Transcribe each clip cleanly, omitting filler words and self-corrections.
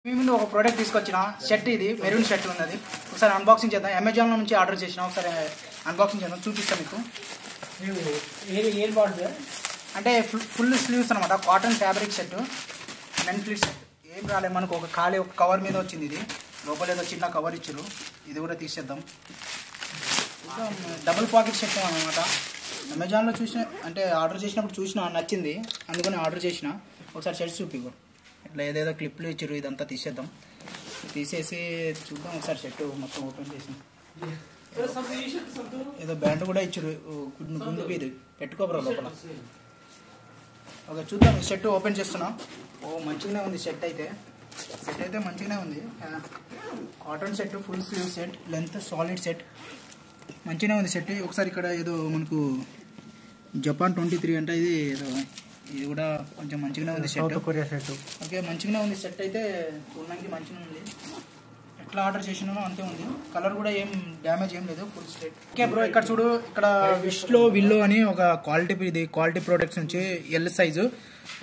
మీ ముందు ఒక ప్రోడక్ట్ తీసుకొచ్చిన షర్ట్, ఇది మెరూన్ షర్ట్ ఉన్నది. ఒకసారి అన్బాక్సింగ్ చేద్దాం. అమెజాన్లో నుంచి ఆర్డర్ చేసిన, ఒకసారి అన్బాక్సింగ్ చేద్దాం, చూపిస్తాను మీకు. ఏం బాగుంటుంది అంటే ఫుల్ స్లీవ్స్ అనమాట, cotton fabric shirt, men flit shirt. ఏం రాలేదు మనకు, ఒక ఖాళీ ఒక కవర్ మీద వచ్చింది. ఇది లోపల ఏదో చిన్న కవర్ ఇచ్చారు, ఇది కూడా తీసేద్దాం. డబుల్ పాకెట్ షర్ట్ అనమాట. అమెజాన్లో చూసిన, అంటే ఆర్డర్ చేసినప్పుడు చూసిన, నచ్చింది, అందుకని ఆర్డర్ చేసిన. ఒకసారి షర్ట్ చూపిగో, ఇట్లా ఏదేదో క్లిప్లు ఇచ్చారు, ఇదంతా తీసేద్దాం. తీసేసి చూద్దాం ఒకసారి షర్ట్ మొత్తం ఓపెన్ చేసి. ఏదో బ్యాండ్ కూడా ఇచ్చారు, గుండు మీద పెట్టుకోబరా లోపల. ఓకే చూద్దాం, ఈ షర్ట్ ఓపెన్ చేస్తున్నా. ఓ మంచిగానే ఉంది షర్ట్ అయితే. షర్ట్ అయితే మంచిగానే ఉంది. Cotton shirt, full sleeve set, length solid set, మంచిగానే ఉంది షర్ట్. ఒకసారి ఇక్కడ ఏదో మనకు జపాన్ 23 అంటే ఇది ఏదో, ఇది కూడా కొంచెం మంచిగానే ఉంది షర్ట్. Korea shirt. ఓకే మంచిగానే ఉంది షర్ట్ అయితే, చూడడానికి మంచిగానే ఉంది. ఎట్లా ఆర్డర్ చేసినానో అంతే ఉంది. కలర్ కూడా ఏం డ్యామేజ్ ఏం లేదు, ఫుల్ స్ట్రైట్. ఓకే బ్రో, ఇక్కడ చూడు, ఇక్కడ విల్లో అని ఒక క్వాలిటీ, ఇది క్వాలిటీ ప్రొడక్ట్స్ నుంచి ఎల్ సైజు.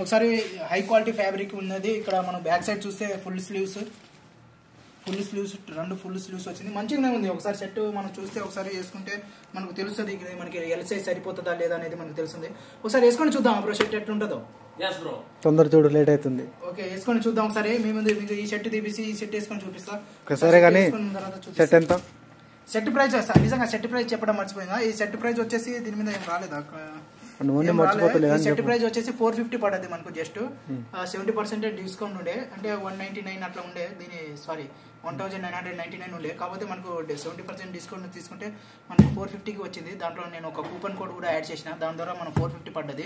ఒకసారి హై క్వాలిటీ ఫ్యాబ్రిక్ ఉన్నది. ఇక్కడ మనం బ్యాక్ సైడ్ చూస్తే ఫుల్ స్లీవ్స్, రెండు ఫుల్ స్లీవ్స్ వచ్చింది, మంచిగానే ఉంది. ఒకసారి షర్ట్ మనం చూస్తే, ఒకసారి వేసుకుంటే మనకు తెలుస్తుంది మనకి ఎల్ సైజ్ సరిపోతుందా లేదా అనేది మనకు తెలుస్తుంది. ఒకసారి వేసుకొని చూద్దాం బ్రో షర్ట్ ఎట్లుంటుందో. తొందర చూడు, లేట్ అవుతుంది. ఓకే వేసుకొని చూద్దాం ఒకసారి. మీ ముందు మీకు ఈ షర్ట్ తీపిసి ఈ షర్ట్ వేసుకొని చూపిస్తా. సరే కానీ షర్ట్ ఎంత? షర్ట్ ప్రైస్ నిజంగా షర్ట్ ప్రైస్ చెప్పడం మర్చిపోయిందా? ఈ షర్ట్ ప్రైస్ వచ్చేసి దీని మీద ఏం రాలేదా? షర్ట్ ప్రైస్ వచ్చేసి 450 పడద్ది మనకు. జస్ట్ 70% డిస్కౌంట్ ఉండే, అంటే 199 అట్లా ఉండే. దీని సారీ 1999 ఉండే. కాకపోతే మనకు 70% డిస్కౌంట్ తీసుకుంటే మనకు 450కి వచ్చింది. దాంట్లో నేను ఒక కూపన్ కోడ్ కూడా యాడ్ చేసిన, దాని ద్వారా మనం 450 పడ్డది.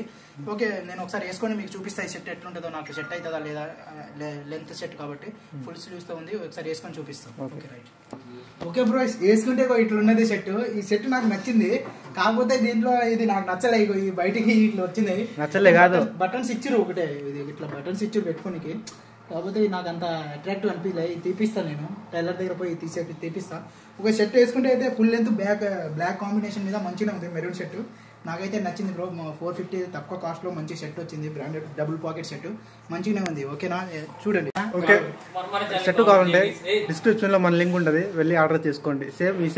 ఓకే నేను ఒకసారి వేసుకొని మీకు చూపిస్తాను ఈ షర్ట్ ఎట్లుంటుందో, నాకు షర్ట్ అవుతుందా లేదా. లెంత్ షర్ట్ కాబట్టి ఫుల్ స్లీవ్స్తో ఉంది. ఒకసారి వేసుకొని చూపిస్తాను. Okay right. ఓకే బ్రో, వేసుకుంటే ఇట్లున్నది షర్ట్. ఈ షర్ట్ నాకు నచ్చింది, కాకపోతే దీంట్లో ఇది నాకు నచ్చలే. ఈ బయటికి ఇట్లా వచ్చింది, నచ్చలే కాదు, బటన్స్ ఇచ్చిరు ఒకటే, ఇది ఇట్లా బటన్స్ ఇచ్చిరు పెట్టుకోనికి. కాకపోతే నాకు అంత అట్రాక్టివ్ అనిపించలేదు. ఇది తీపిస్తాను, నేను టైలర్ దగ్గర పోయి తీపిస్తాను. ఒక షర్ట్ వేసుకుంటే అయితే ఫుల్ లెంత్ బ్లాక్ కాంబినేషన్ మీద మంచిగా ఉంది మెరూన్ షర్ట్. నాకైతే నచ్చింది బ్రో. 450 తక్కువ కాస్ట్లో మంచి షర్ట్ వచ్చింది, బ్రాండెడ్ డబుల్ పాకెట్ షర్ట్, మంచిగానే ఉంది. ఓకేనా, చూడండి. ఓకే షర్ట్ కావాలంటే డిస్క్రిప్షన్లో మన లింక్ ఉంటుంది, వెళ్ళి ఆర్డర్ చేసుకోండి. సేమ్ ఈ